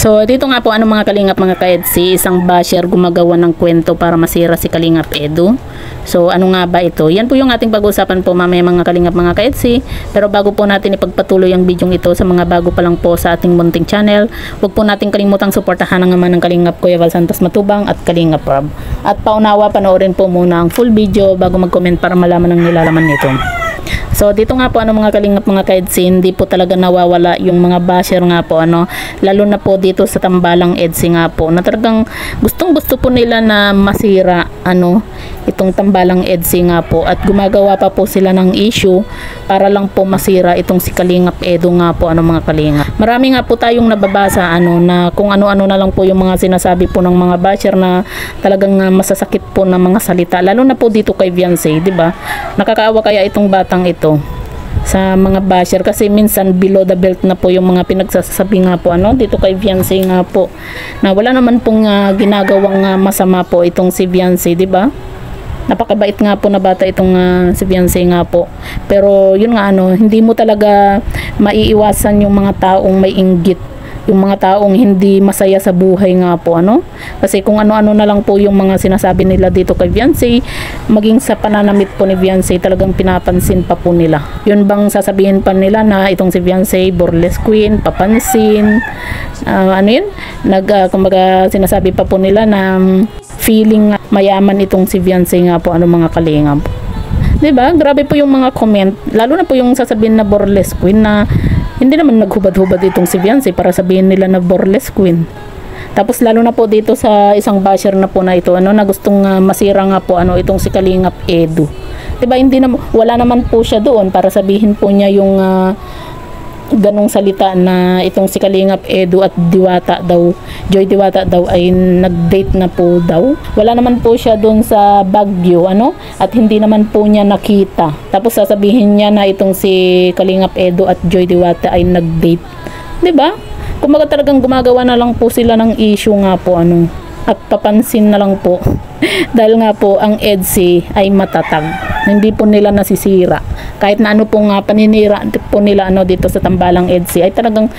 So dito nga po mga kalingap mga ka-EDSI, isang basher gumagawa ng kwento para masira si Kalingap Edu. So ano nga ba ito? Yan po yung ating pag-usapan po mamaya mga kalingap mga ka-EDSI. Pero bago po natin ipagpatuloy ang video ito sa mga bago pa lang po sa ating munting channel, huwag po natin kalimutang suportahan ang naman ng Kalingap Kuya Val Santos Matubang at Kalingap Rob. At paunawa panoorin po muna ang full video bago mag-comment para malaman ang nilalaman nito. So dito nga po mga kalingap mga ka-EDSI, hindi po talaga nawawala yung mga basher nga po lalo na po dito sa Tambalang EDSI nga po na talagang gustong-gusto po nila na masira itong Tambalang EDSI nga po at gumagawa pa po sila ng issue para lang po masira itong si Kalingap Edu nga po mga kalingap. Marami nga po tayong nababasa na kung ano-ano na lang po yung mga sinasabi po ng mga basher na talagang masasakit po na mga salita, lalo na po dito kay Viancy, di ba? Nakakaawa kaya itong batang ito sa mga basher kasi minsan below the belt na po yung mga pinagsasabi nga po dito kay Viancy nga po na wala naman pong ginagawang masama po itong si Viancy, di ba? Napakabait nga po na bata itong si Viancy nga po, pero yun nga hindi mo talaga maiiwasan yung mga taong may inggit, yung mga taong hindi masaya sa buhay nga po kasi kung ano-ano na lang po yung mga sinasabi nila dito kay Viancy, maging sa pananamit po ni Viancy talagang pinapansin pa po nila. Yun bang sasabihin pa nila na itong si Viancy burlesque queen, papansin, kumbaga sinasabi pa po nila na feeling mayaman itong si Viancy nga po mga kalingap. Diba? Grabe po yung mga comment, lalo na po yung sasabihin na burlesque queen na hindi naman naghubad-hubad itong si Viancy para sabihin nila na burlesque queen. Tapos lalo na po dito sa isang basher na po na ito na gustong masira nga po itong si Kalingap Edu. Diba? Wala naman po siya doon para sabihin po niya yung ganong salita na itong si Kalingap Edu at Diwata daw, Joy Diwata daw ay nag-date na po daw. Wala naman po siya doon sa Baguio at hindi naman po niya nakita. Tapos sasabihin niya na itong si Kalingap Edu at Joy Diwata ay nag-date. 'Di ba? Kumaga talagang gumagawa na lang po sila ng issue nga po at papansin na lang po dahil nga po ang EDSI ay matatag, hindi po nila nasisira kahit na pong paninira po nila dito sa Tambalang EDSI ay talagang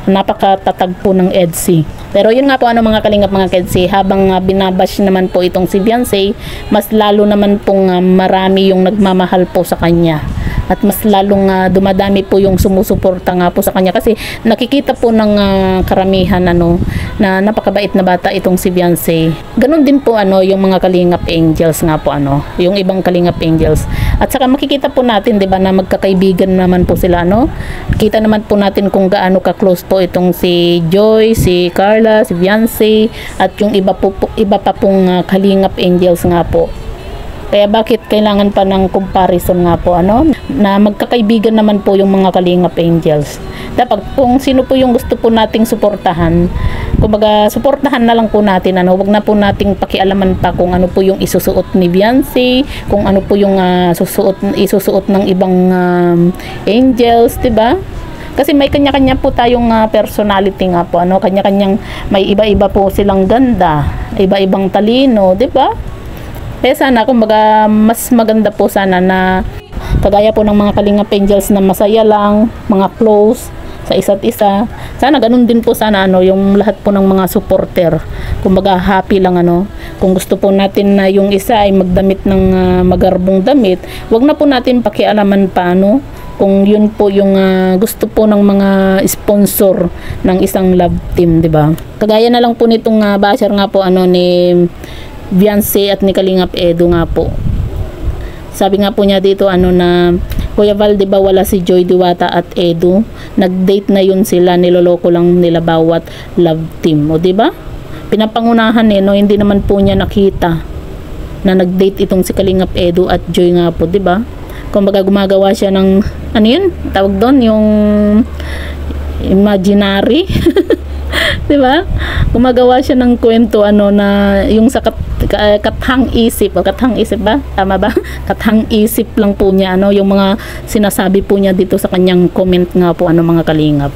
napakatatag po ng EDSI. Pero yun nga po mga kalingap mga ka-EDSI, habang binabash naman po itong si Viancy, mas lalo naman pong marami yung nagmamahal po sa kanya at mas lalong dumadami po yung sumusuporta nga po sa kanya kasi nakikita po ng karamihan na napakabait na bata itong si Viancy. Ganon din po yung mga Kalingap Angels nga po yung ibang Kalingap Angels. At saka makikita po natin 'di ba na magkakaibigan naman po sila Kita naman po natin kung gaano ka-close po itong si Joy, si Carla, si Viancy at yung iba pa pong Kalingap Angels nga po. Kaya bakit kailangan pa ng comparison nga po na magkakaibigan naman po yung mga Kalingap Angels. Dapat kung sino po yung gusto po nating suportahan, kumbaga suportahan na lang po natin wag na po nating pakialaman pa kung ano po yung isusuot ni Viancy, kung ano po yung isusuot ng ibang angels, 'di ba? Kasi may kanya-kanya po tayong personality nga po kanya-kanyang may iba-iba po silang ganda, iba-ibang talino, 'di ba? Kaya sana kumbaga mas maganda po sana na kagaya po ng mga Kalingap Angels na masaya lang, mga close sa isa't isa. Sana ganun din po sana yung lahat po ng mga supporter. Kumbaga happy lang Kung gusto po natin na yung isa ay magdamit ng magarbong damit, wag na po natin pakialaman pa kung yun po yung gusto po ng mga sponsor ng isang love team, 'di ba? Kagaya na lang po nitong basher nga po ni Viancy at ni Kalingap Edu nga po. Sabi nga po niya dito na Kuya Val, di ba wala si Joy Diwata at Edu? Nag-date na yun sila, niloloko lang nila bawat love team. O di ba? Pinapangunahan hindi naman po niya nakita na nag-date itong si Kalingap Edu at Joy nga po, di ba? Kumbaga gumagawa siya ng yun? Tawag doon yung imaginary. Di ba? Gumagawa siya ng kwento na yung sa kathang isip ba? Tama ba? Kathang isip lang po niya yung mga sinasabi po niya dito sa kanyang comment nga po mga kalingap.